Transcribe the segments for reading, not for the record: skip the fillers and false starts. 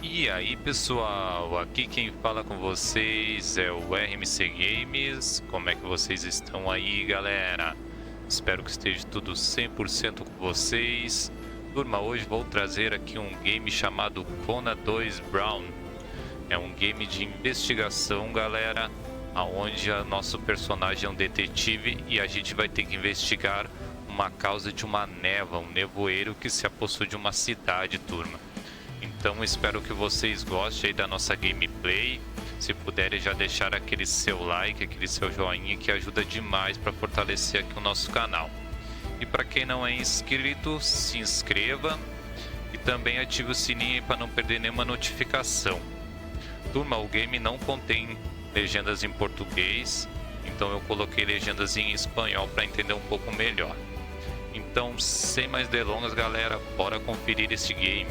E aí pessoal, aqui quem fala com vocês é o RMC Games. Como é que vocês estão aí, galera? Espero que esteja tudo 100% com vocês. Turma, hoje vou trazer aqui um game chamado Kona 2 Brown. É um game de investigação, galera, onde o nosso personagem é um detetive e a gente vai ter que investigar uma causa de uma neva, um nevoeiro que se apossou de uma cidade, turma. Então espero que vocês gostem aí da nossa gameplay. Se puderem já deixar aquele seu like, aquele seu joinha, que ajuda demais para fortalecer aqui o nosso canal. E para quem não é inscrito, se inscreva e também ative o sininho para não perder nenhuma notificação. Turma, o game não contém legendas em português, então eu coloquei legendas em espanhol para entender um pouco melhor. Então, sem mais delongas, galera, bora conferir esse game.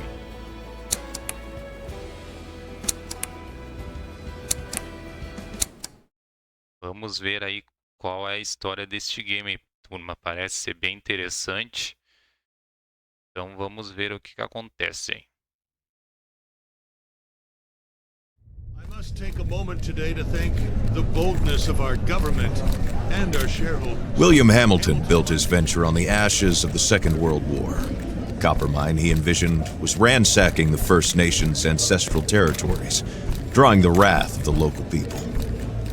Vamos ver aí qual é a história deste game, turma. Parece ser bem interessante. Então vamos ver o que acontece aí. I must take a moment today to thank the boldness of our government and our shareholders. William Hamilton built his venture on the ashes of the Second World War. The copper mine he envisioned was ransacking the First Nations' ancestral territories, drawing the wrath of the local people.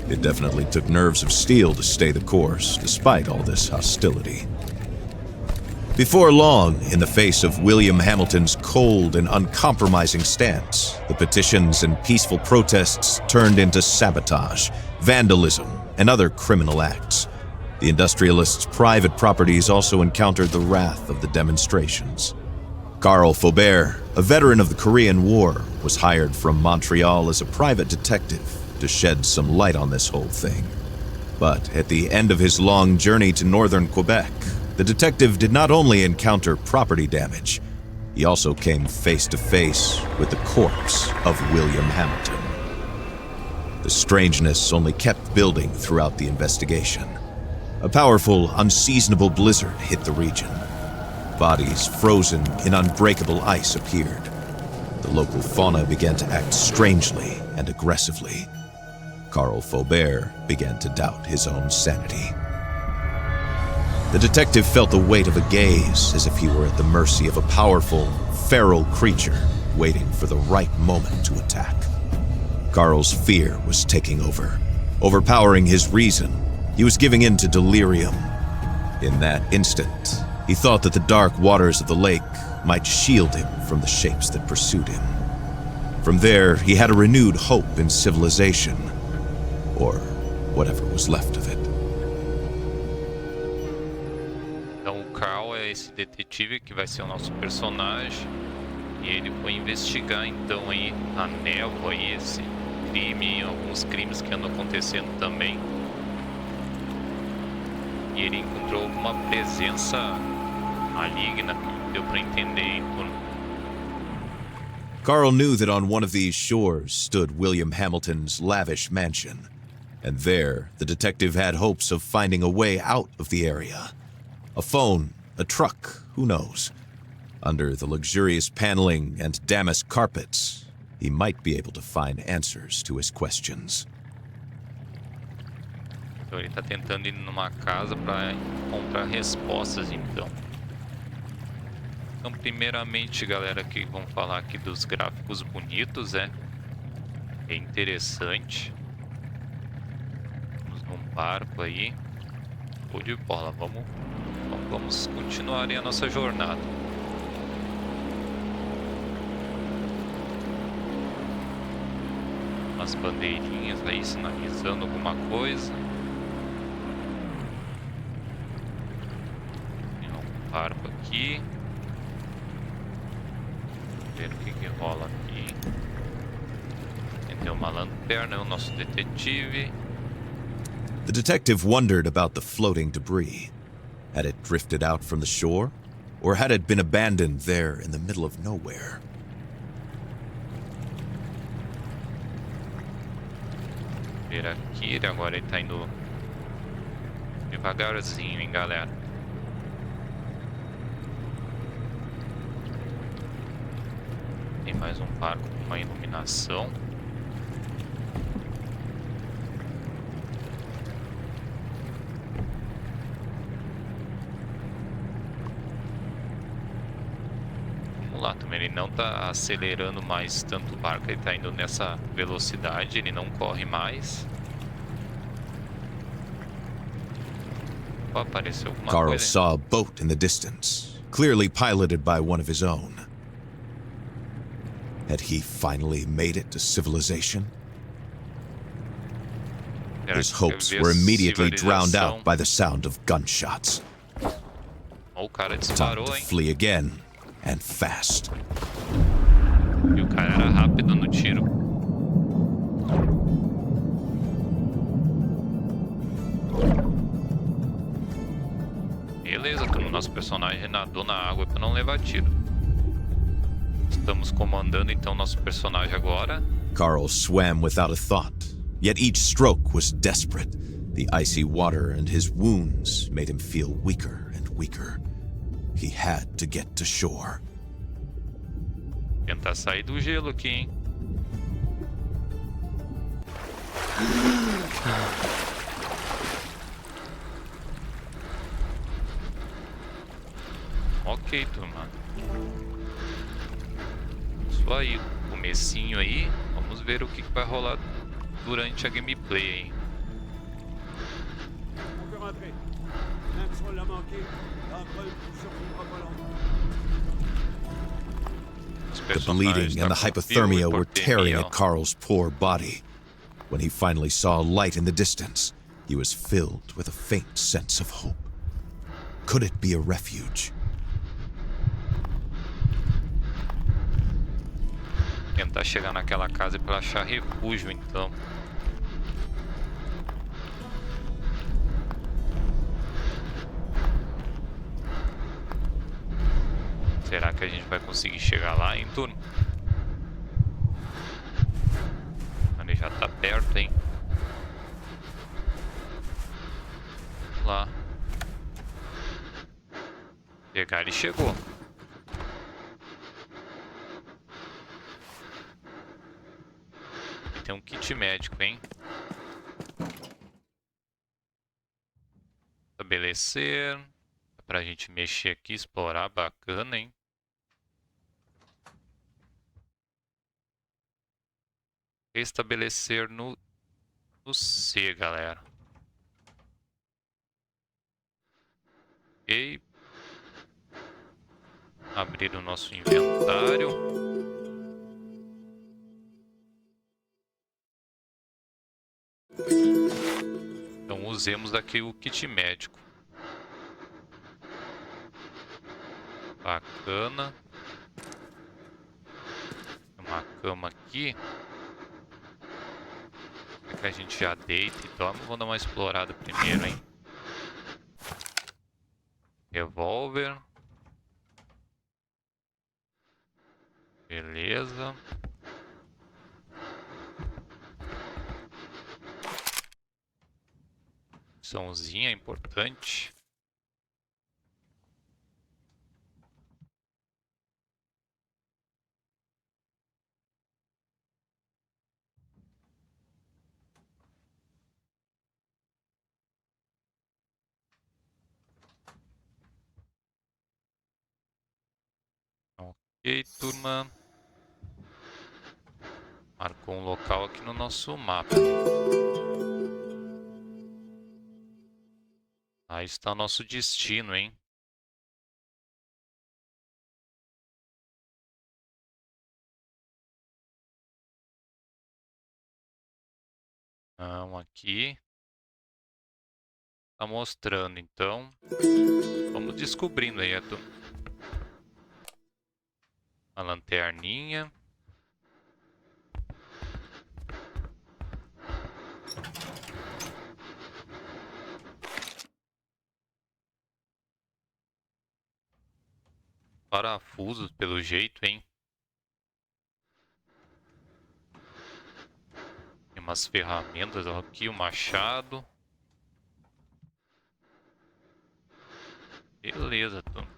It definitely took nerves of steel to stay the course, despite all this hostility. Before long, in the face of William Hamilton's cold and uncompromising stance, the petitions and peaceful protests turned into sabotage, vandalism, and other criminal acts. The industrialists' private properties also encountered the wrath of the demonstrations. Carl Faubert, a veteran of the Korean War, was hired from Montreal as a private detective to shed some light on this whole thing. But at the end of his long journey to northern Quebec, the detective did not only encounter property damage, he also came face to face with the corpse of William Hamilton. The strangeness only kept building throughout the investigation. A powerful, unseasonable blizzard hit the region. Bodies frozen in unbreakable ice appeared. The local fauna began to act strangely and aggressively. Carl Faubert began to doubt his own sanity. The detective felt the weight of a gaze, as if he were at the mercy of a powerful, feral creature waiting for the right moment to attack. Carl's fear was taking over, overpowering his reason. He was giving in to delirium. In that instant, he thought that the dark waters of the lake might shield him from the shapes that pursued him. From there, he had a renewed hope in civilization, or whatever was left of it. Então o Carl é esse detetive que vai ser o nosso personagem. E ele foi investigar então aí a névoa aí, esse crime, alguns crimes que andam acontecendo também. E ele encontrou alguma presença maligna, deu para entender, então. Carl knew that on one of these shores stood William Hamilton's lavish mansion, and there the detective had hopes of finding a way out of the area. A phone, a truck, who knows? Under the luxurious paneling and damask carpets, he might be able to find answers to his questions. Então ele está tentando ir numa casa para encontrar respostas, então. Então, primeiramente, galera, aqui vamos falar aqui dos gráficos bonitos, é interessante. Vamos num barco aí. Show de bola, vamos continuar aí a nossa jornada. Umas bandeirinhas aí sinalizando alguma coisa. Tem um barco aqui. Ver o que rola aqui. Tem uma lanterna, é o nosso detetive. The detective wondered about the floating debris. Had it drifted out from the shore? Or had it been abandoned there in the middle of nowhere? Ver aqui, agora ele tá indo devagarzinho, hein, galera. Mais um barco com uma iluminação. Vamos lá, também ele não tá acelerando mais tanto o barco, ele tá indo nessa velocidade, ele não corre mais. Oh, apareceu alguma Carl coisa. saw a boat in the distance, clearly piloted by one of his own. Had he finally made it to civilization? His hopes were immediately drowned out by the sound of gunshots. O cara Time disparou, to hein? flee again, and fast. E o cara era rápido no tiro. Beleza, o nosso personagem nadou na água para não levar tiro. Estamos comandando então nosso personagem agora. Carl swam without a thought, yet each stroke was desperate. The icy water and his wounds made him feel weaker and weaker. He had to get to shore. Tentar sair do gelo aqui, hein? Ok, turma. Isso aí, comecinho aí. Vamos ver o que vai rolar durante a gameplay, hein? The bleeding and the hypothermia were tearing at Carl's poor body. When he finally saw a light in the distance, he was filled with a faint sense of hope. Could it be a refuge? Tentar chegar naquela casa para achar refúgio, então. Será que a gente vai conseguir chegar lá, hein, turno? Ele já tá perto, hein? Vamos lá. Pegar, ele chegou. Tem um kit médico, hein? Estabelecer. Dá pra gente mexer aqui, explorar. Bacana, hein? Estabelecer no C, galera. Ok. Abrir o nosso inventário. Então usemos aqui o kit médico. Bacana. Tem uma cama aqui. É que a gente já deita e dorme. Vou dar uma explorada primeiro, hein? Revólver. Beleza. Missãozinha importante. Ok, turma. Marcou um local aqui no nosso mapa. Aí está o nosso destino, hein? Não, aqui. Tá mostrando, então. Vamos descobrindo aí, a lanterninha. Parafusos, pelo jeito, hein? Tem umas ferramentas aqui, o machado. Beleza, turma.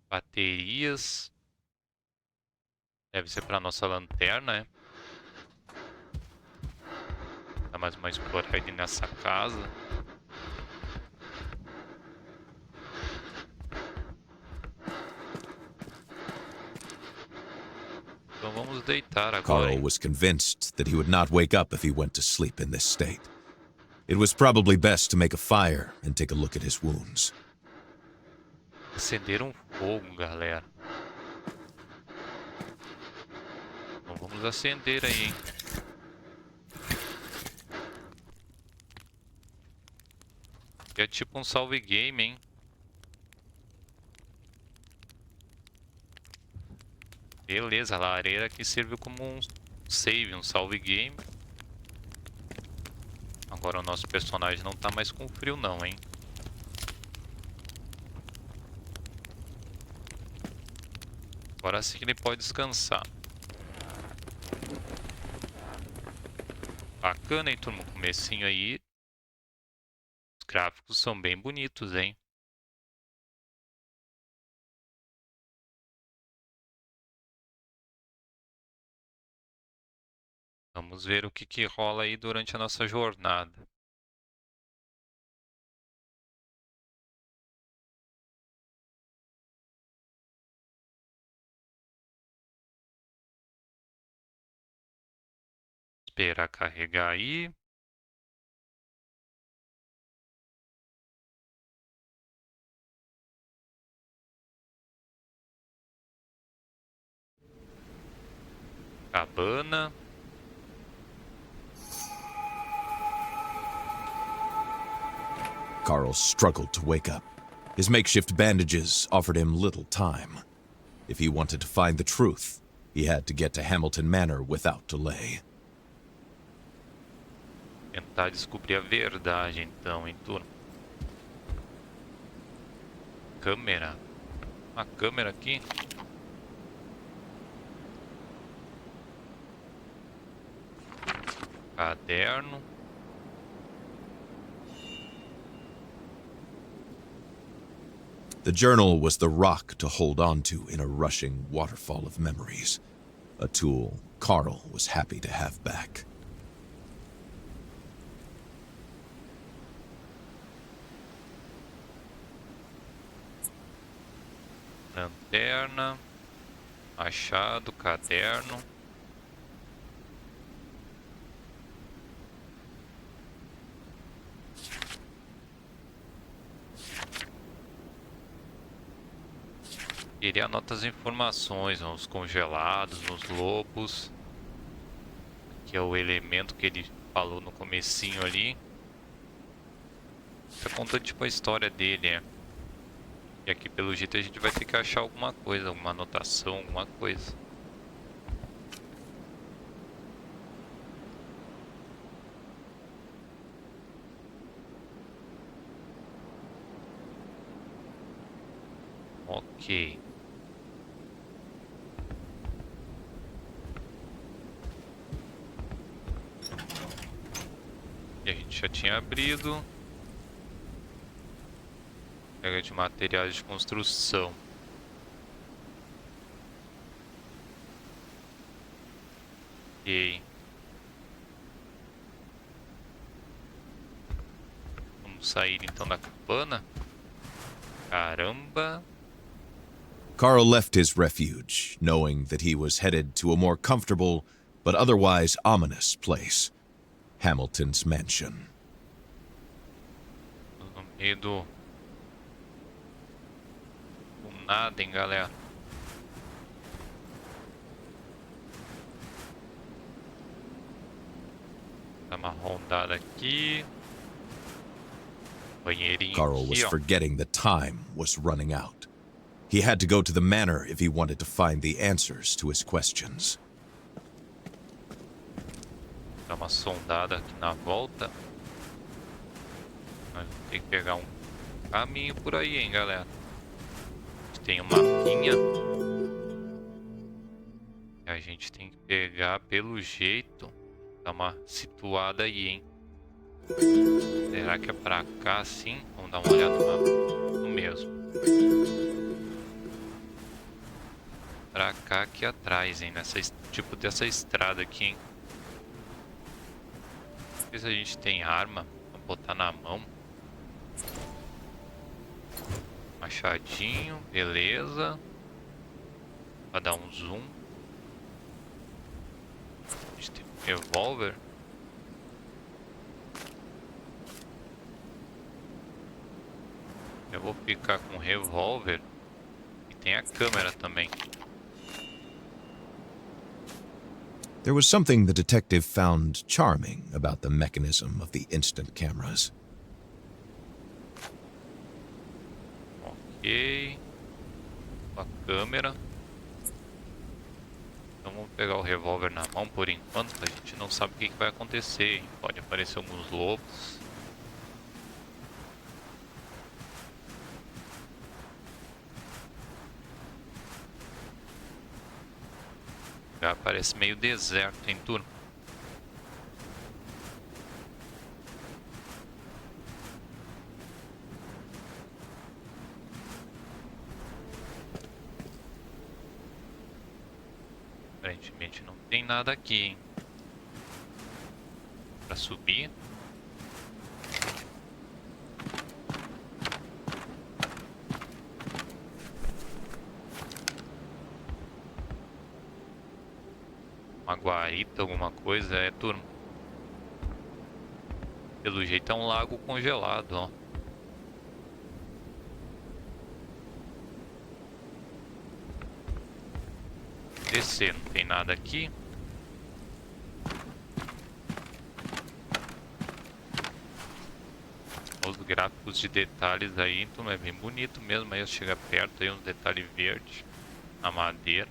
Baterias. Deve ser pra nossa lanterna, né? Dá mais uma explorada aí nessa casa. Então vamos deitar agora. Carl was convinced that he would not wake up if he went to sleep in this state. It was probably best to make a fire and take a look at his wounds. Acender um fogo, galera. Então vamos acender aí, hein? É tipo um salve game, hein? Beleza, a lareira aqui serviu como um save, um salve game. Agora o nosso personagem não tá mais com frio não, hein? Agora sim que ele pode descansar. Bacana, hein, turma? Comecinho aí. Os gráficos são bem bonitos, hein? Vamos ver o que rola aí durante a nossa jornada. Esperar carregar aí. Cabana. Carl struggled to wake up. His makeshift bandages offered him little time. If he wanted to find the truth, he had to get to Hamilton Manor without delay. Tentar descobrir a verdade então, hein, turma. Câmera. Uma câmera aqui. Caderno. The journal was the rock to hold on to in a rushing waterfall of memories. A tool Carl was happy to have back. Lanterna. Machado, caderno. Ele anota as informações, nos congelados, nos lobos, que é o elemento que ele falou no comecinho ali. Tá contando tipo a história dele, é. E aqui pelo jeito a gente vai ter que achar alguma coisa, alguma anotação, alguma coisa. Ok. E a gente já tinha abrido. Pega de materiais de construção. Ok. Vamos sair então da cabana. Caramba. Carl left his refuge, knowing that he was headed to a more comfortable but otherwise ominous place. Hamilton's mansion. No meio do nada, hein, galera. Dá uma rondada aqui. Banheirinho Carl was aqui, ó. forgetting that time was running out. He had to go to the manor if he wanted to find the answers to his questions. Dá uma sondada aqui na volta. Nós vamos ter que pegar um caminho por aí, hein, galera. Tem um mapinha. E a gente tem que pegar pelo jeito. Dá uma situada aí, hein. Será que é pra cá, sim? Vamos dar uma olhada no mapa. No mesmo. pra cá aqui atrás, hein? Tipo dessa estrada aqui, hein? Não sei se a gente tem arma pra botar na mão. Machadinho, beleza. Pra dar um zoom. A gente tem um revólver. Eu vou ficar com o revólver. E tem a câmera também. There was something the detective found charming about the mechanism of the instant cameras. Ok. A câmera. Então vamos pegar o revólver na mão por enquanto. A gente não sabe o que vai acontecer, hein? Pode aparecer alguns lobos. Já parece meio deserto, hein, turma? Aparentemente não tem nada aqui, hein? Pra subir. Uma guarita, alguma coisa, turma. Pelo jeito é um lago congelado, ó. Descer, não tem nada aqui. Os gráficos de detalhes aí, então é bem bonito mesmo. Aí chega perto aí uns detalhes verdes na madeira.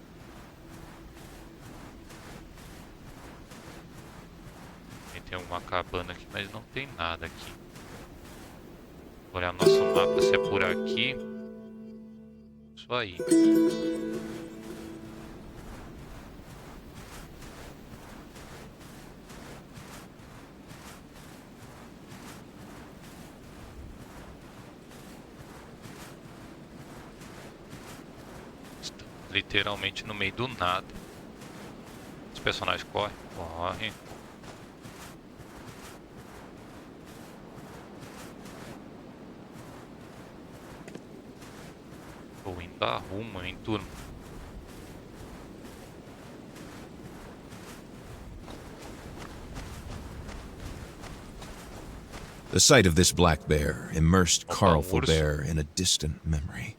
Tem uma cabana aqui, mas não tem nada aqui. Vou olhar nosso mapa se é por aqui. Isso aí. Estamos literalmente no meio do nada. Os personagens correm. Tô indo a rumo, hein, turma. The sight of this black bear immersed Carl Faubert in a distant memory.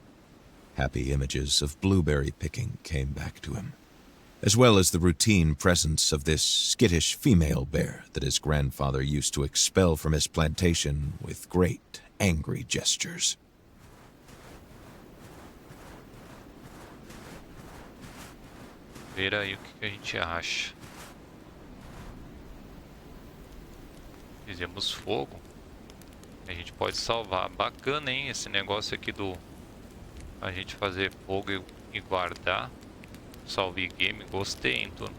Happy images of blueberry picking came back to him, as well as the routine presence of this skittish female bear that his grandfather used to expel from his plantation with great, angry gestures. Ver aí o que a gente acha. Fizemos fogo. A gente pode salvar. Bacana, hein? Esse negócio aqui do... A gente fazer fogo e guardar. Salve game. Gostei, hein, turma?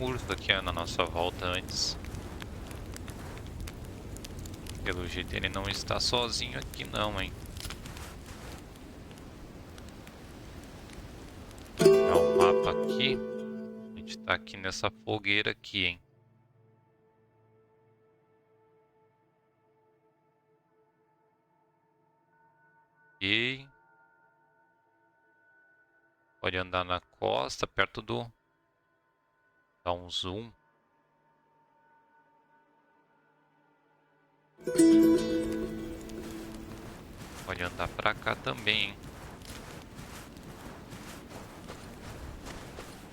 Urso aqui na nossa volta antes. Pelo jeito ele não está sozinho aqui não, hein. Vou pegar o mapa aqui. A gente tá aqui nessa fogueira aqui, hein. E pode andar na costa, perto do... Dá um zoom. Pode andar pra cá também, hein?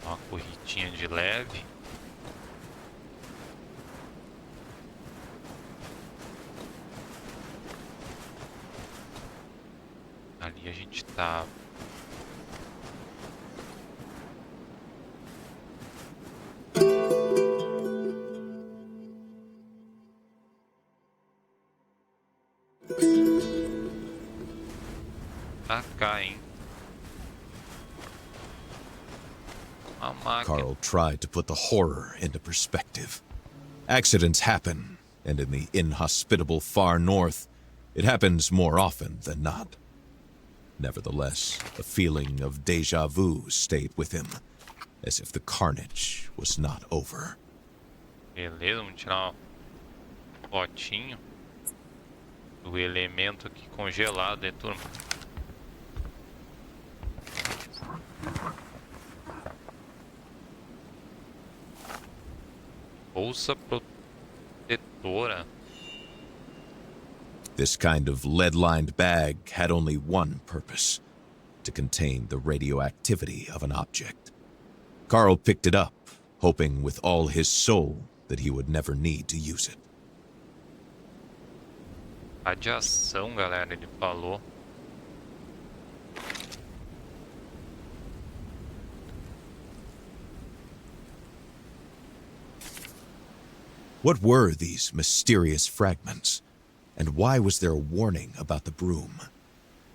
Uma corridinha de leve. Ali a gente tá... Tá cá, hein? a máquina. Carl tried to put the horror into perspective. Accidents happen, and in the inhospitable far north, it happens more often than not. Nevertheless, a feeling of déjà vu stayed with him, as if the carnage was not over. Beleza, vamos tirar uma fotinho do elemento aqui congelado, hein, turma? Bolsa protetora. This kind of lead-lined bag had only one purpose: to contain the radioactivity of an object. Carl picked it up, hoping with all his soul that he would never need to use it. Radiação, galera, ele falou. What were these mysterious fragments? And why was there a warning about the Brume?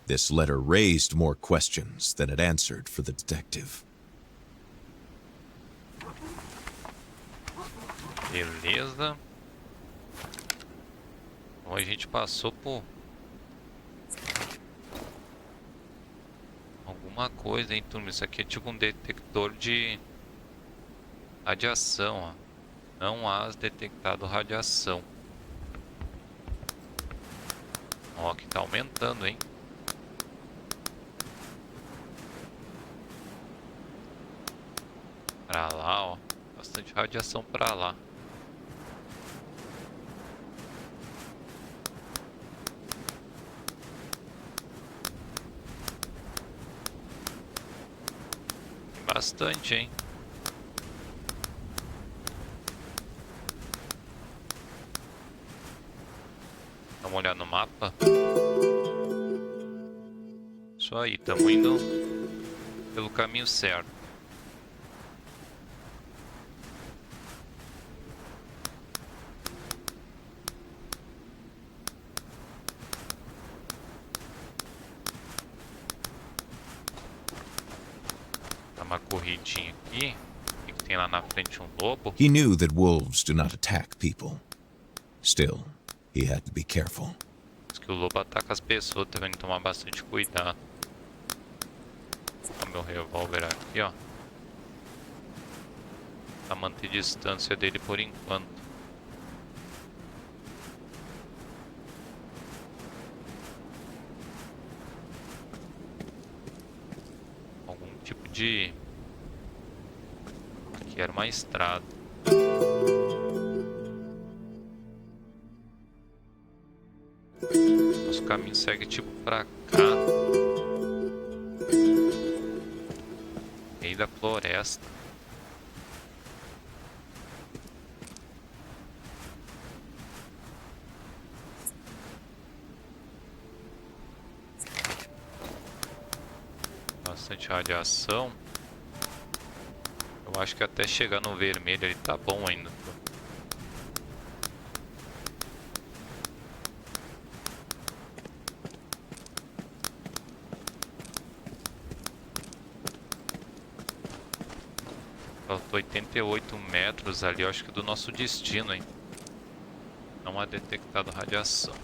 This letter raised more questions than it answered for the detective. Beleza. Então a gente passou por alguma coisa, hein, turma? Isso aqui é tipo um detector de radiação, ó. Não há detectado radiação. Ó, aqui tá aumentando, hein? Pra lá, ó. Bastante radiação pra lá. Tem bastante, hein? Dá uma olhada no mapa. Isso aí, estamos indo pelo caminho certo. Dá uma corridinha aqui. O que tem lá na frente? Um lobo. He knew that wolves do not attack people. Still, he had to be careful. Diz que o lobo ataca as pessoas, tá vendo? Tomar bastante cuidado. Olha meu revólver aqui, ó. Pra manter distância dele por enquanto. Algum tipo de... Aqui era uma estrada. Nosso caminho segue tipo pra cá. Meio da floresta. Bastante radiação. Eu acho que até chegar no vermelho ele tá bom ainda. Faltou 88 metros ali, eu acho que do nosso destino, hein? Não há detectado radiação.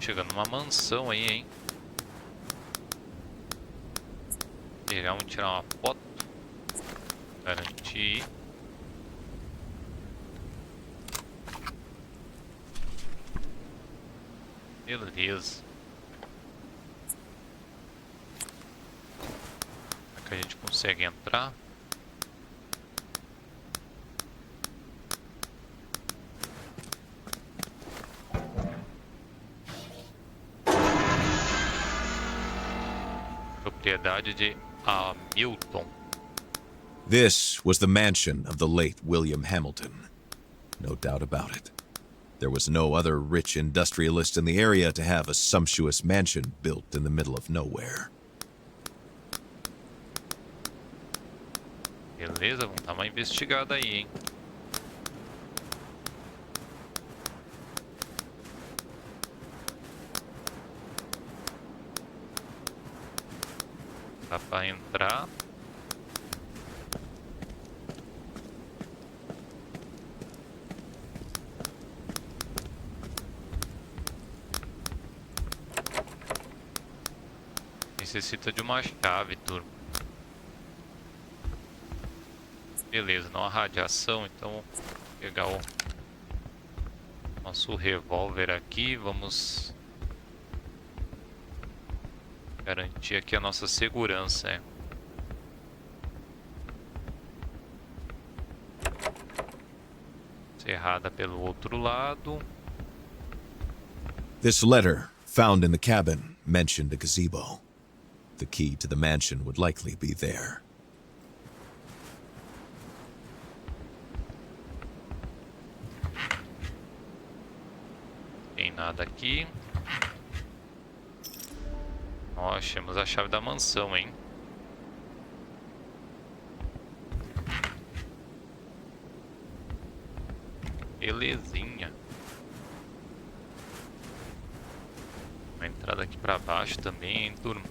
Chegando numa mansão aí, hein? Vamos tirar uma foto. Garantir. Beleza. Será que a gente consegue entrar? Propriedade de Hamilton. This was the mansion of the late William Hamilton. No doubt about it. There was no other rich industrialist in the area to have a sumptuous mansion built in the middle of nowhere. Beleza, vamos dar uma investigada aí, hein? Dá pra entrar. Necessita de uma chave, turma. Beleza, não há radiação, então vou pegar o nosso revólver aqui. Vamos garantir aqui a nossa segurança, é. Cerrada pelo outro lado. This letter, found in the cabin, mentioned a gazebo. The key to the mansion would likely be there. Tem nada aqui. Ó, achamos a chave da mansão, hein? Belezinha. Uma entrada aqui pra baixo também, hein, turma?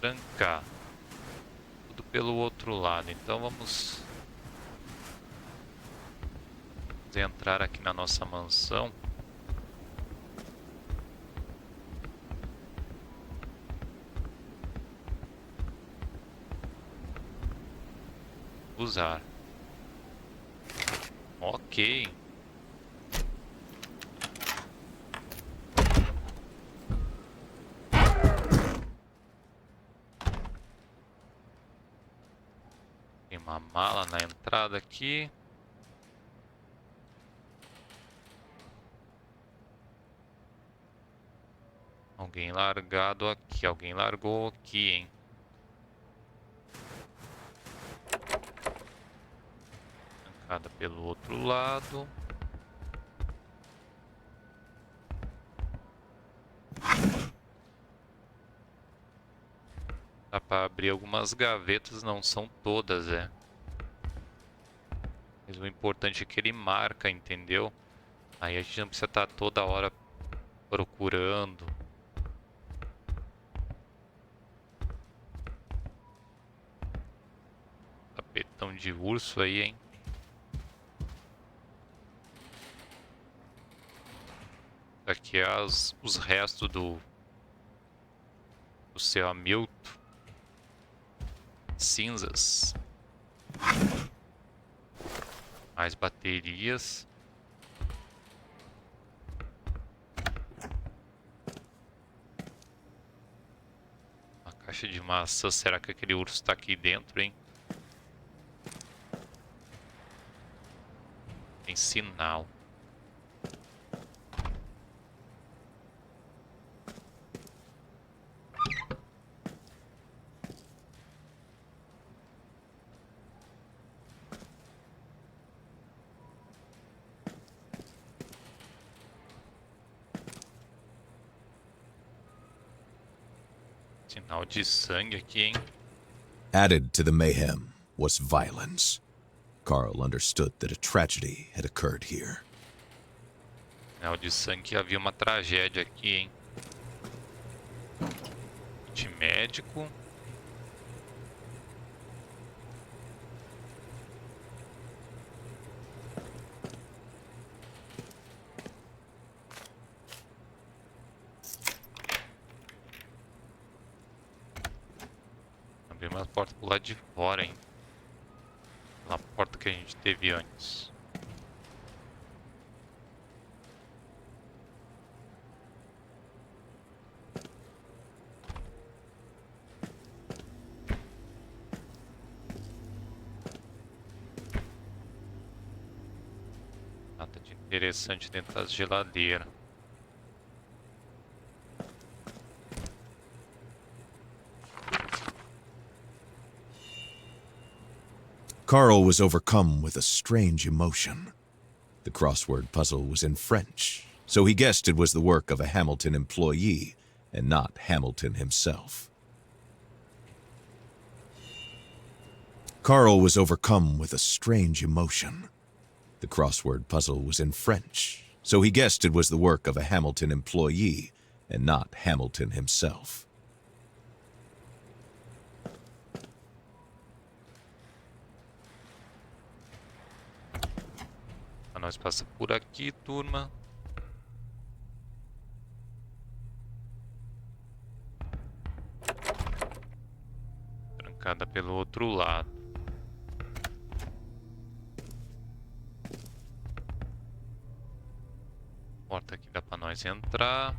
Trancar. Tudo pelo outro lado. Então vamos entrar aqui na nossa mansão. Usar. Ok. Tem uma mala na entrada aqui. Alguém largado aqui. Alguém largou aqui, hein? Trancada pelo outro lado. Dá pra abrir algumas gavetas, não são todas, é. Mas o importante é que ele marca, entendeu? Aí a gente não precisa estar toda hora procurando. Tapetão de urso aí, hein? Aqui é os restos do seu Hamilton. Cinzas. Mais baterias. Uma caixa de maçã. Será que aquele urso está aqui dentro, hein? Tem sinal. Sinal de sangue aqui, hein? Added to the mayhem was violence. Carl understood that a tragedy had occurred here. Sinal de sangue, havia uma tragédia aqui, hein? Kit médico. Abrir uma porta pro lado de fora, hein? Na porta que a gente teve antes. Nada de interessante dentro da geladeira. Carl was overcome with a strange emotion. The crossword puzzle was in French, so he guessed it was the work of a Hamilton employee and not Hamilton himself. Carl was overcome with a strange emotion. The crossword puzzle was in French, so he guessed it was the work of a Hamilton employee and not Hamilton himself. Nós passa por aqui, turma. Trancada pelo outro lado. Porta aqui dá pra nós entrar.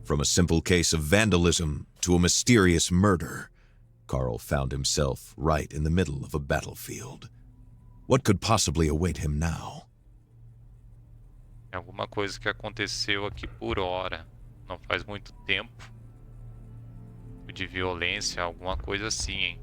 From a simple case of vandalism to a mysterious murder, Carl found himself right in the middle of a battlefield. What could possibly await him now? Alguma coisa que aconteceu aqui por hora. Não faz muito tempo. De violência, alguma coisa assim, hein?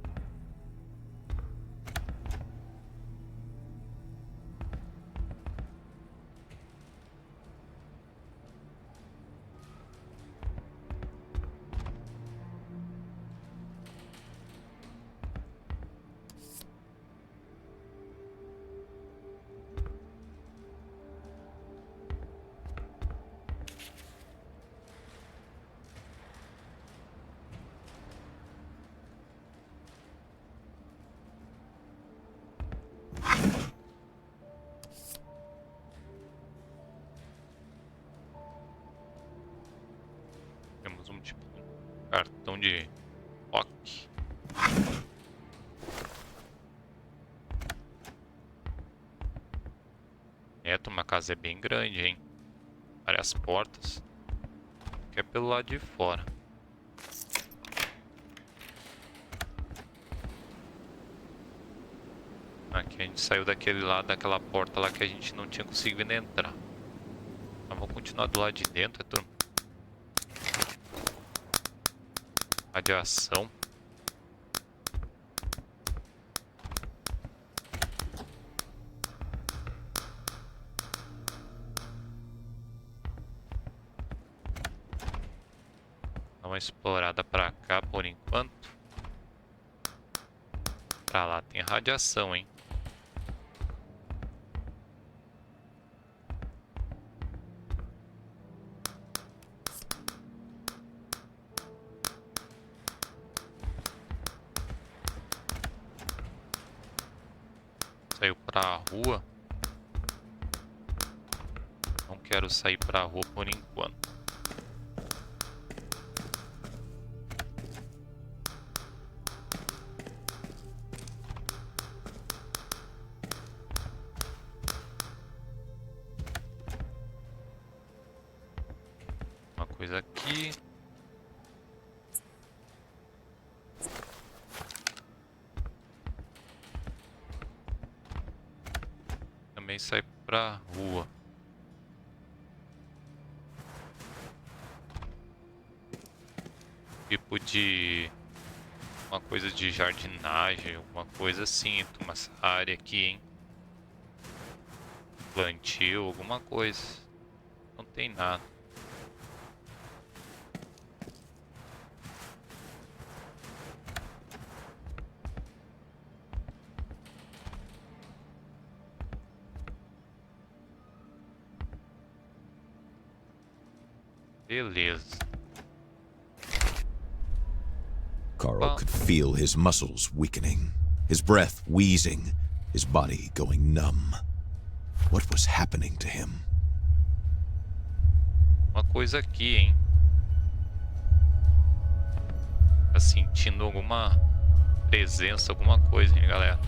Temos um tipo de cartão de rock. Uma casa é bem grande, hein? Várias portas. Que é pelo lado de fora. Aqui a gente saiu daquele lado, daquela porta lá que a gente não tinha conseguido entrar. Mas vamos continuar do lado de dentro, turma. Radiação. Dá uma explorada pra cá por enquanto. Pra lá tem radiação, hein? Saiu pra rua. Não quero sair pra rua por enquanto. Uma coisa aqui. Também sai pra rua. Tipo de... uma coisa de jardinagem, alguma coisa assim. Toma essa área aqui, hein? Plantio, alguma coisa. Não tem nada. Beleza. Carl could feel his muscles weakening, his breath wheezing, his body going numb. What was happening to him? Uma coisa aqui, hein? Tá sentindo alguma presença, alguma coisa, hein, galera?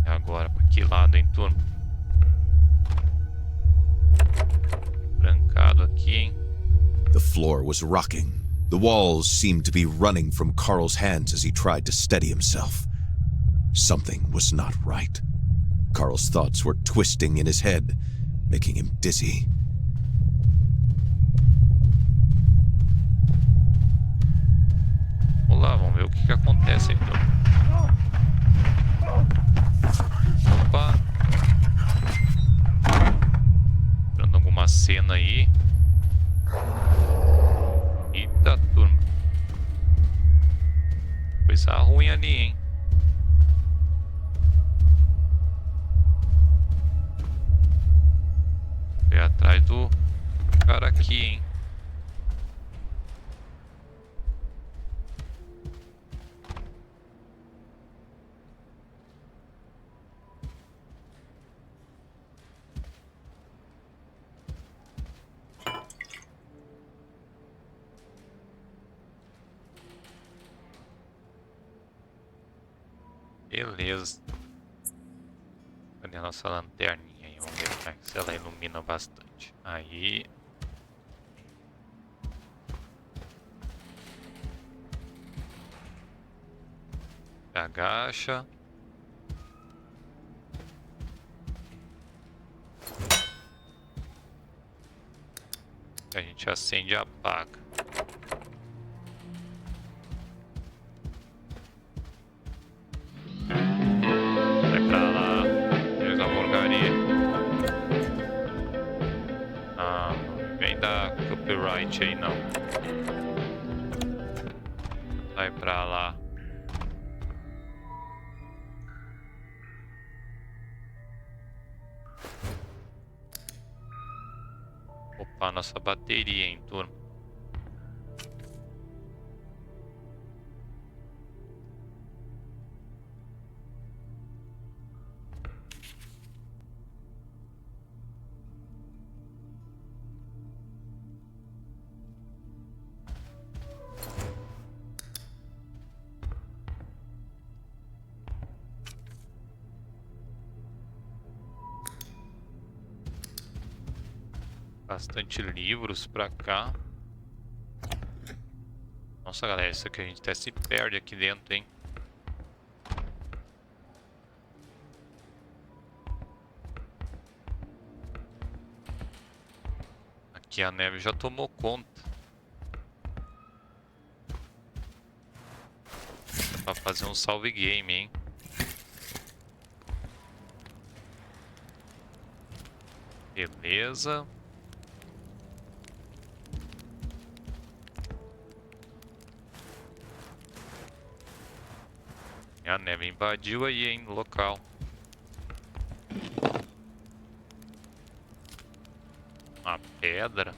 Agora, para que lado, hein, turma? Trancado aqui, hein? The floor was rocking. The walls seemed to be running from Carl's hands as he tried to steady himself. Something was not right. Carl's thoughts were twisting in his head, making him dizzy. Vamos lá, vamos ver o que acontece então. Opa. Dando alguma cena aí. Eita, turma. Coisa ruim ali, hein? Foi atrás do cara aqui, hein? Beleza. Cadê a nossa lanterninha aí? Vamos ver se ela ilumina bastante. Aí. Agacha. A gente acende e apaga. Vai pra lá. Deus a porcaria. Ah, não vem dar copyright aí não. Vai pra lá. Opa, nossa bateria, hein, turma. Bastante livros pra cá. Nossa, galera, isso aqui a gente até se perde aqui dentro, hein? Aqui a neve já tomou conta. Dá pra fazer um salve game, hein? Beleza. A neve invadiu aí, hein, no local. Uma pedra.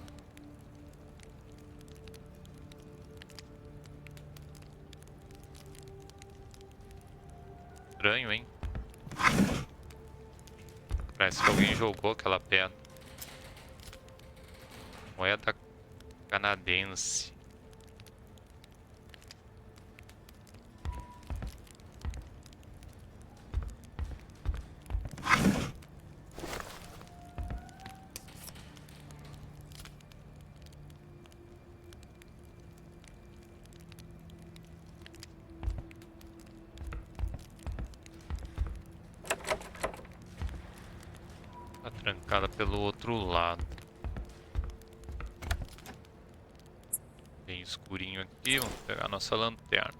Estranho, hein? Parece que alguém jogou aquela pedra. Moeda canadense. Trancada pelo outro lado. Bem escurinho aqui. Vamos pegar a nossa lanterna.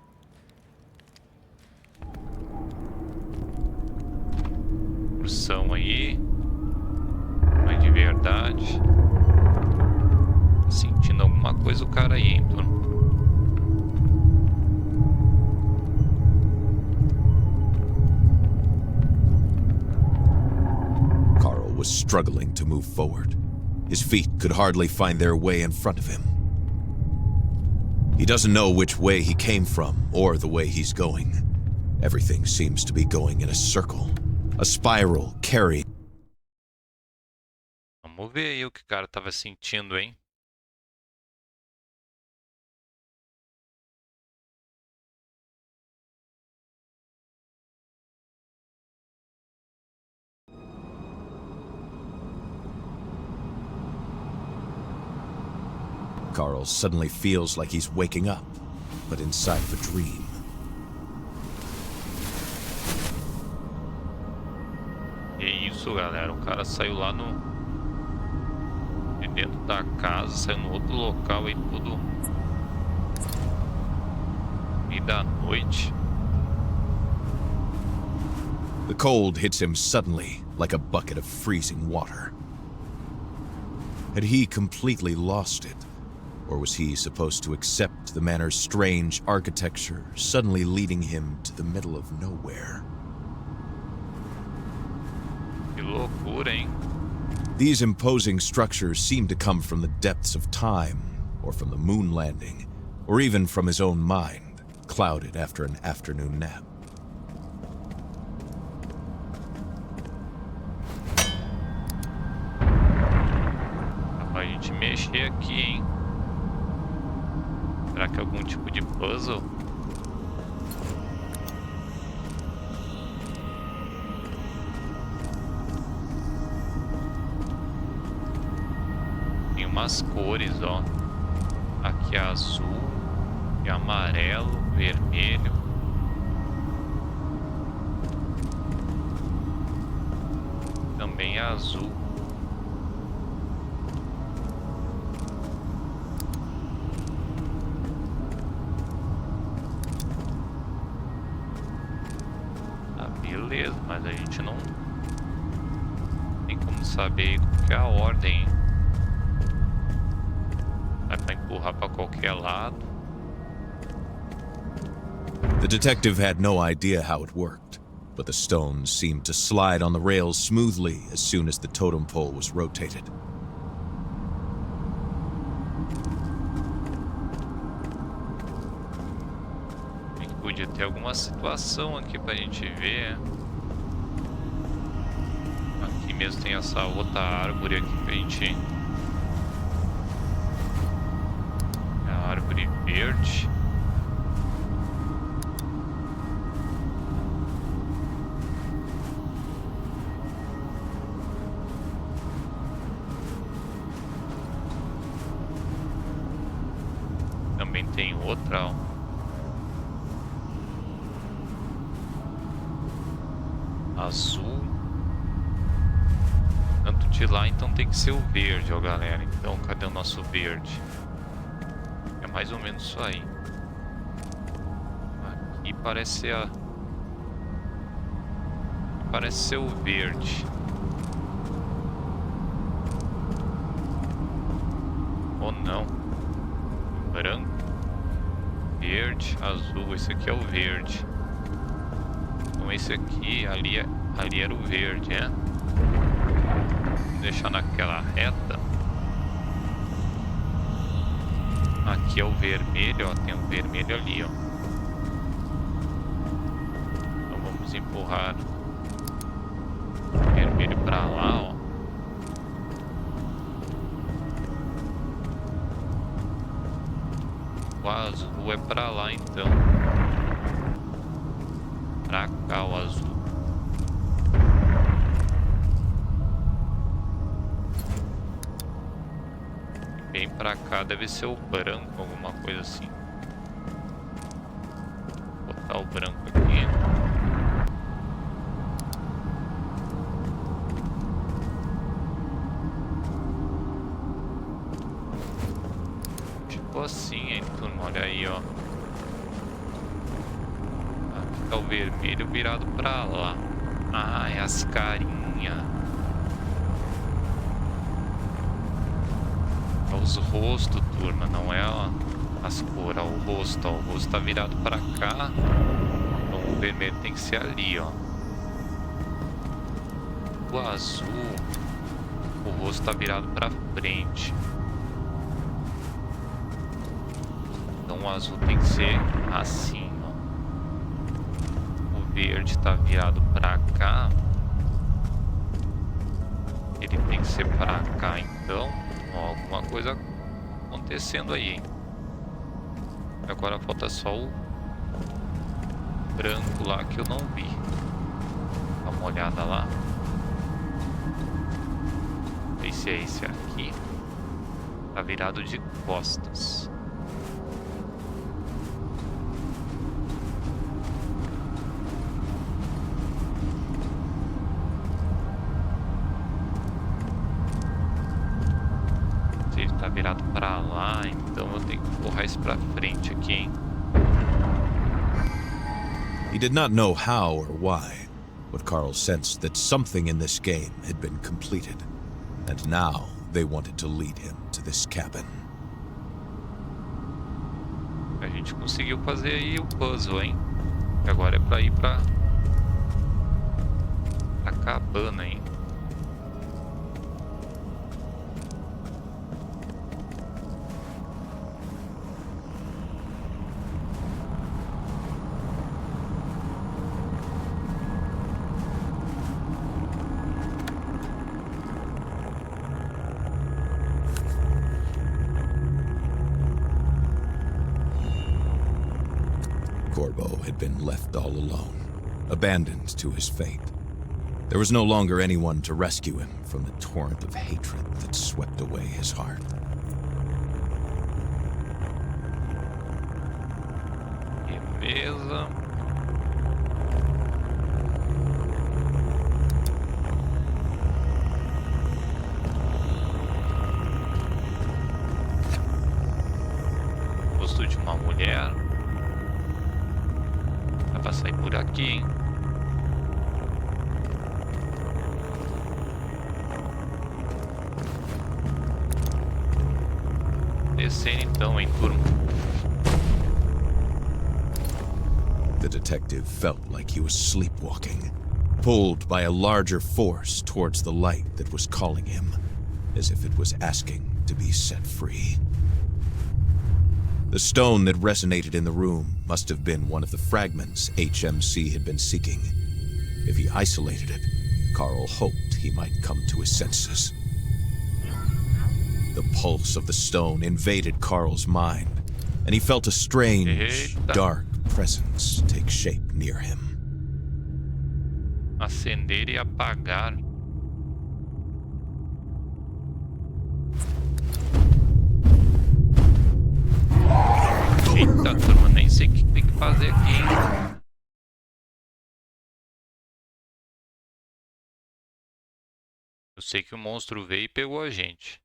Porção aí. Mas de verdade. Tô sentindo alguma coisa o cara aí, hein, turma? Was struggling to move forward. His feet could hardly find their way in front of him. He doesn't know which way he came from or the way he's going. Everything seems to be going in a circle, a spiral carrying. Vamos ver aí o que o cara tava sentindo, hein? Carl suddenly feels like he's waking up, but inside of a dream. Que isso, galera? O cara saiu lá de dentro da casa, saiu no outro local e tudo meio da noite. The cold hits him suddenly, like a bucket of freezing water. Had he completely lost it? Or was he supposed to accept the manor's strange architecture, suddenly leading him to the middle of nowhere? Que loucura, hein? These imposing structures seem to come from the depths of time, or from the moon landing, or even from his own mind, clouded after an afternoon nap. Pra gente mexer aqui, hein? Será que é algum tipo de puzzle? Tem umas cores, ó. Aqui é azul, e amarelo, vermelho. Também é azul. Beleza, mas a gente não tem como saber qual que é a ordem. Vai pra empurrar pra qualquer lado. The detective had no idea how it worked, but the stones seemed to slide on the rails smoothly as soon as the totem pole was rotated. Podia ter alguma situação aqui pra gente ver. Aqui mesmo tem essa outra árvore aqui pra gente. É a árvore verde. Também tem outra, ó. Azul. Tanto de lá, então tem que ser o verde, ó, galera. Então, cadê o nosso verde? É mais ou menos isso aí. Aqui parece ser a... Parece ser o verde. Ou não? Branco. Verde, azul. Esse aqui é o verde. Então esse aqui, ali era o verde, né? Vou deixar naquela reta. Aqui é o vermelho, ó. Tem um vermelho ali, ó. Então vamos empurrar o vermelho pra lá, ó. O azul é pra lá, então. Pra cá o azul. Bem pra cá deve ser o branco, alguma coisa assim. Vou botar o branco aqui. Tipo assim, hein, turma? Olha aí, ó. Tá o vermelho virado pra lá. Ah, é as carinhas. É os rostos, turma. Não é as cores, é o rosto. Ó. O rosto tá virado pra cá. Então o vermelho tem que ser ali, ó. O azul, o rosto tá virado pra frente. Então o azul tem que ser assim. Verde tá virado pra cá. Ele tem que ser pra cá, então. Ó, alguma coisa acontecendo aí, hein? Agora falta só o branco lá que eu não vi. Dá uma olhada lá. Esse é esse aqui. Tá virado de costas. Tá virado pra lá, então eu tenho que empurrar isso pra frente aqui, hein? He did not know how or why, but Carl sensed that something in this game had been completed, and now they wanted to lead him to this cabin. A gente conseguiu fazer aí o puzzle, hein? Agora é pra ir pra cabana, hein? Corbo had been left all alone, abandoned to his fate. There was no longer anyone to rescue him from the torrent of hatred that swept away his heart. Beleza. Rosto de uma mulher. Dá pra sair por aqui, hein? Descendo então, hein, turma. The detective felt like he was sleepwalking, pulled by a larger force towards the light that was calling him, as if it was asking to be set free. The stone that resonated in the room must have been one of the fragments HMC had been seeking. If he isolated it, Carl hoped he might come to his senses. The pulse of the stone invaded Carl's mind, and he felt a strange, dark presence take shape near him. Acender e apagar. Eita, turma, nem sei o que tem que fazer aqui, hein? Eu sei que o monstro veio e pegou a gente.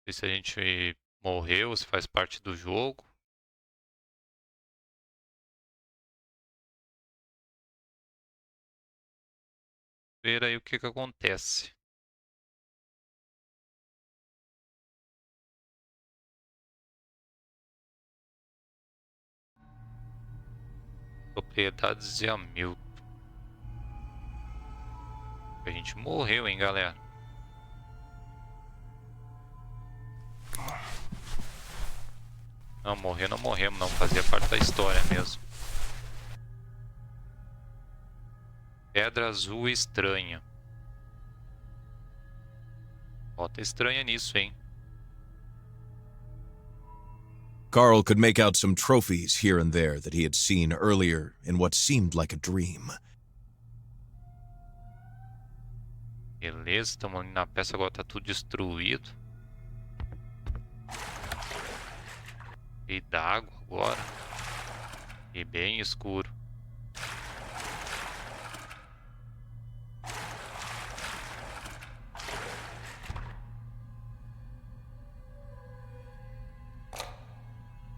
Não sei se a gente morreu, se faz parte do jogo. Ver aí o que acontece. Propriedades de Hamilton. A gente morreu, hein, galera. Não, morrer não morremos, não. Fazia parte da história mesmo. Pedra azul estranha. Ó, tá estranha nisso, hein? Carl could make out some trophies here and there that he had seen earlier in what seemed like a dream. Beleza, estamos ali na peça, agora tá tudo destruído. E d'água agora. E bem escuro.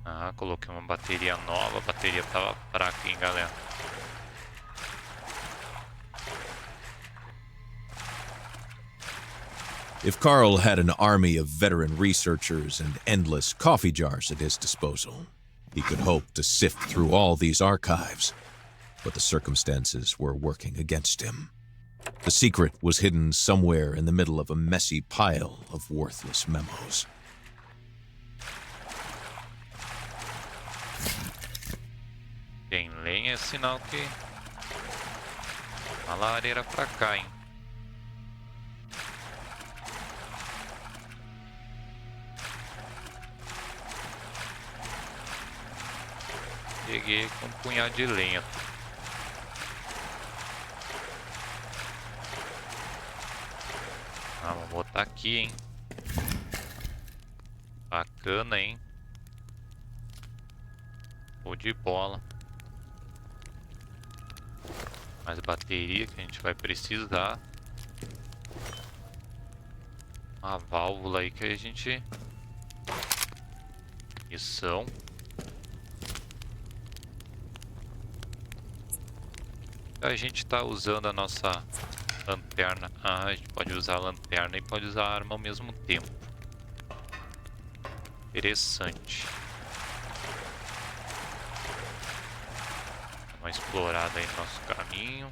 Ah, coloquei uma bateria nova. A bateria tava fraca, hein, galera. If Carl had an army of veteran researchers and endless coffee jars at his disposal, he could hope to sift through all these archives. But the circumstances were working against him. The secret was hidden somewhere in the middle of a messy pile of worthless memos. Tem lenha, é sinal que a lareira pra cá, hein? Peguei com um punhado de lenha. Ah, vou botar aqui, hein? Bacana, hein? Show de bola. Mais bateria que a gente vai precisar. Uma válvula aí que a gente... Missão. A gente tá usando a nossa lanterna. Ah, a gente pode usar a lanterna e pode usar a arma ao mesmo tempo. Interessante. Dá uma explorada aí no nosso caminho.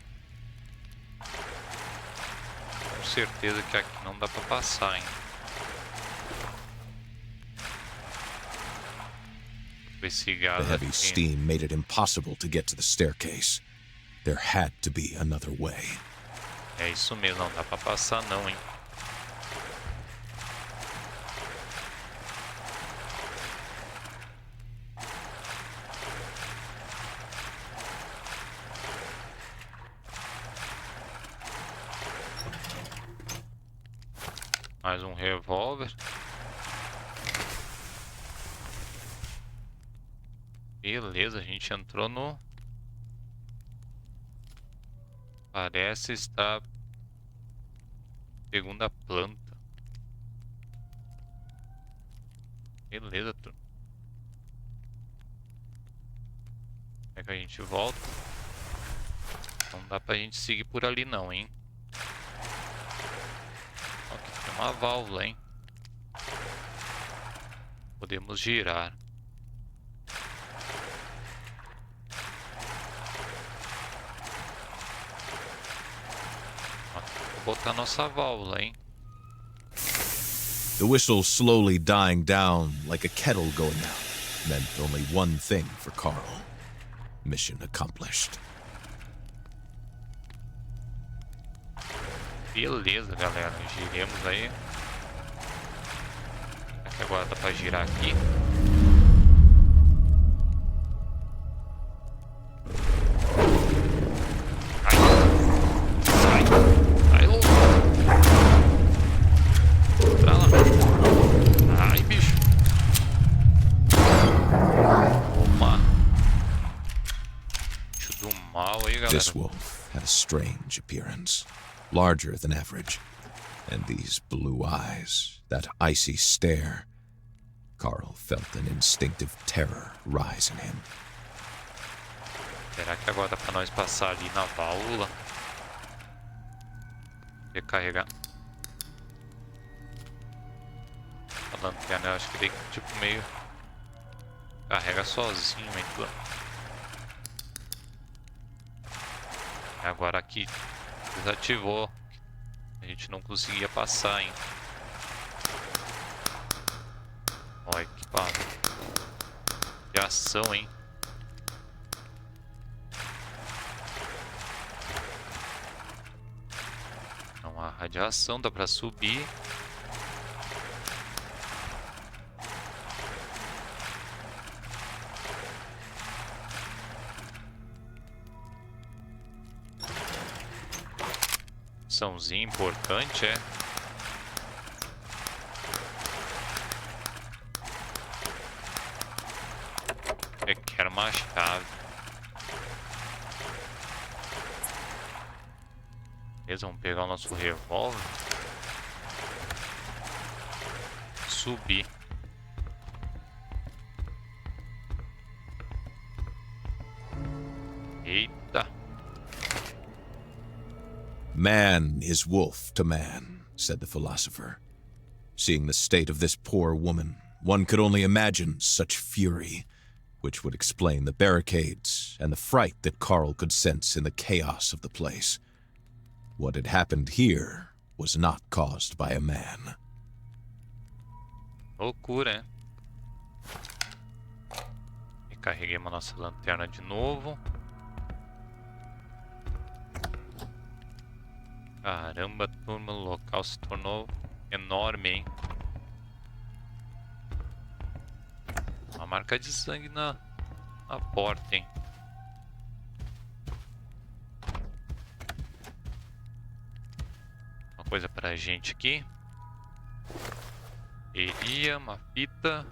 Com certeza que aqui não dá pra passar, hein? Esse The gás heavy aqui. steam made it impossible to get to the staircase. There had to be another way. É isso mesmo, não dá pra passar não, hein? Mais um revólver. Beleza, a gente entrou no... Parece estar... Segunda planta. Beleza, turma. Como é que a gente volta? Não dá pra gente seguir por ali não, hein? Aqui tem uma válvula, hein? Podemos girar. Vou botar nossa válvula, hein? The whistle slowly dying down like a kettle going out meant only one thing for Carl. Mission accomplished. Beleza, galera. Giremos aí. Será que agora dá pra girar aqui? Ai, louco. Pra lá. Ai, bicho. Uma. Bicho do mal aí, galera. This wolf had a strange appearance, larger than average, and these blue eyes, that icy stare. Carl felt an instinctive terror rise in him. Será que agora dá pra nós passar ali na válvula? Recarregar. A lanterna, eu acho que ele tipo meio... Carrega sozinho, hein, turma? Agora aqui desativou. A gente não conseguia passar, hein? Olha que pá. Que ação, hein? Não há radiação, dá pra subir. Missãozinha importante, é. Requer uma chave. Beleza, vamos pegar o nosso revólver. Subir. Eita. Man is wolf to man, said the philosopher. Seeing the state of this poor woman, one could only imagine such fury, which would explain the barricades and the fright that Carl could sense in the chaos of the place. What had happened here was not caused by a man. Loucura, hein? Recarreguemos a nossa lanterna de novo. Caramba, turma, o local se tornou enorme, hein? Uma marca de sangue na porta, hein? Uma coisa pra gente aqui. Teria uma fita.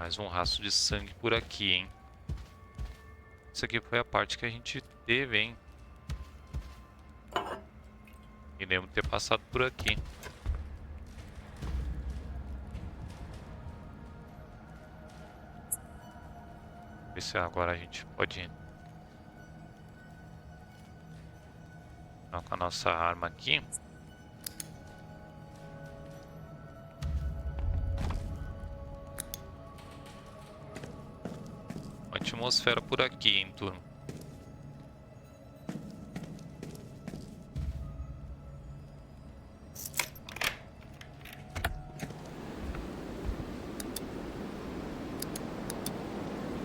Mais um rastro de sangue por aqui, hein? Isso aqui foi a parte que a gente teve, hein? Me lembro de ter passado por aqui. Ver se agora a gente pode entrar com a nossa arma aqui. Uma atmosfera por aqui, hein, turma.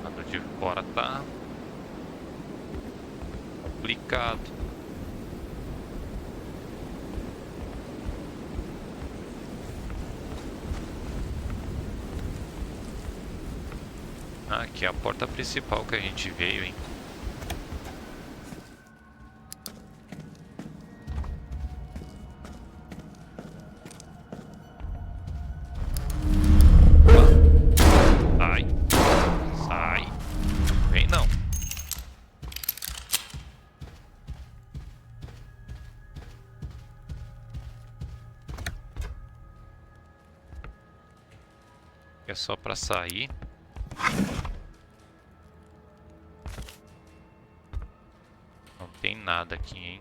Lado de fora tá complicado. Aqui é a porta principal que a gente veio, hein? Sai. Sai. Vem não. É só pra sair. Tem nada aqui, hein?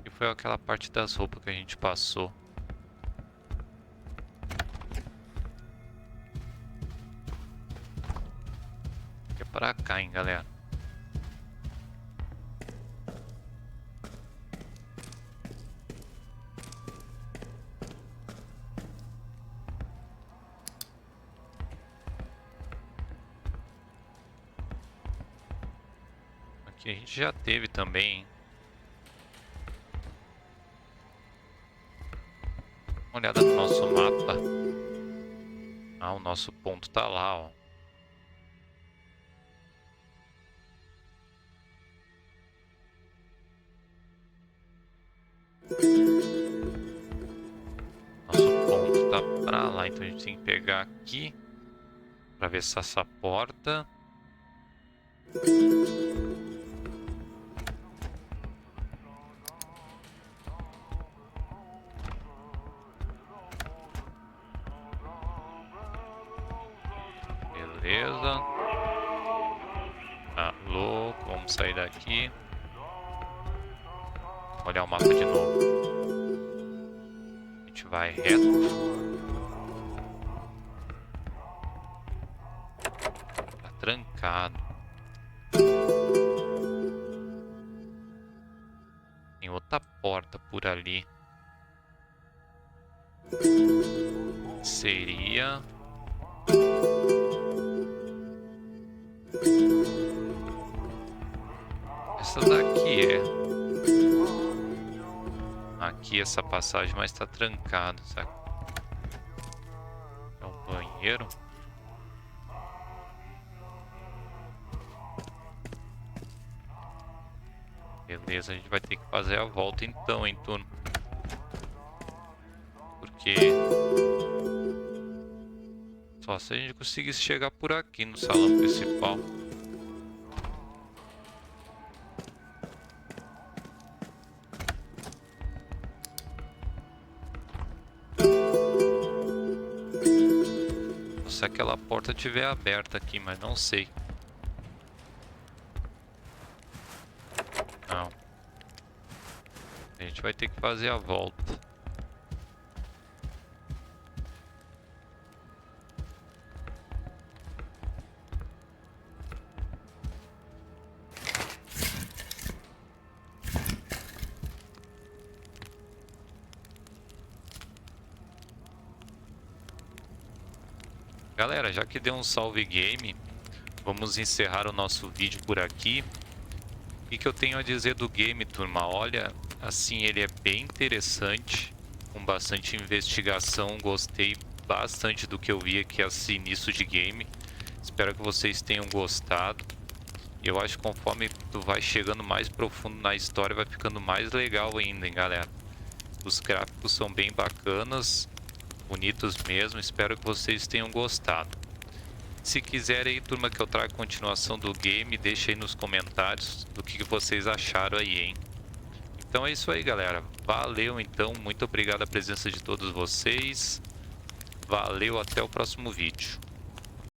E foi aquela parte das roupas que a gente passou. É pra cá, hein, galera? Aqui a gente já teve também, hein? Uma olhada no nosso mapa. Ah, o nosso ponto tá lá, ó. Nosso ponto tá pra lá, então a gente tem que pegar aqui pra ver se essa porta. Beleza. Tá louco, vamos sair daqui. Olhar o mapa de novo. A gente vai reto. Tá trancado. Tem outra porta por ali. Seria... essa daqui é... aqui essa passagem, mas tá trancado, sabe? É um banheiro. Beleza, a gente vai ter que fazer a volta então, hein, turno. Porque... só se a gente conseguisse chegar por aqui no salão principal. Se aquela porta estiver aberta aqui, mas não sei. Não. A gente vai ter que fazer a volta. Galera, já que deu um salve game, vamos encerrar o nosso vídeo por aqui. O que eu tenho a dizer do game, turma? Olha, assim, ele é bem interessante, com bastante investigação. Gostei bastante do que eu vi aqui, esse início de game. Espero que vocês tenham gostado. Eu acho que conforme tu vai chegando mais profundo na história, vai ficando mais legal ainda, hein, galera? Os gráficos são bem bacanas. bonitos mesmo, espero que vocês tenham gostado. Se quiserem aí, turma, que eu traga continuação do game, deixa aí nos comentários do que vocês acharam aí, hein? Então é isso aí, galera. Valeu, então. Muito obrigado a presença de todos vocês. Valeu, até o próximo vídeo.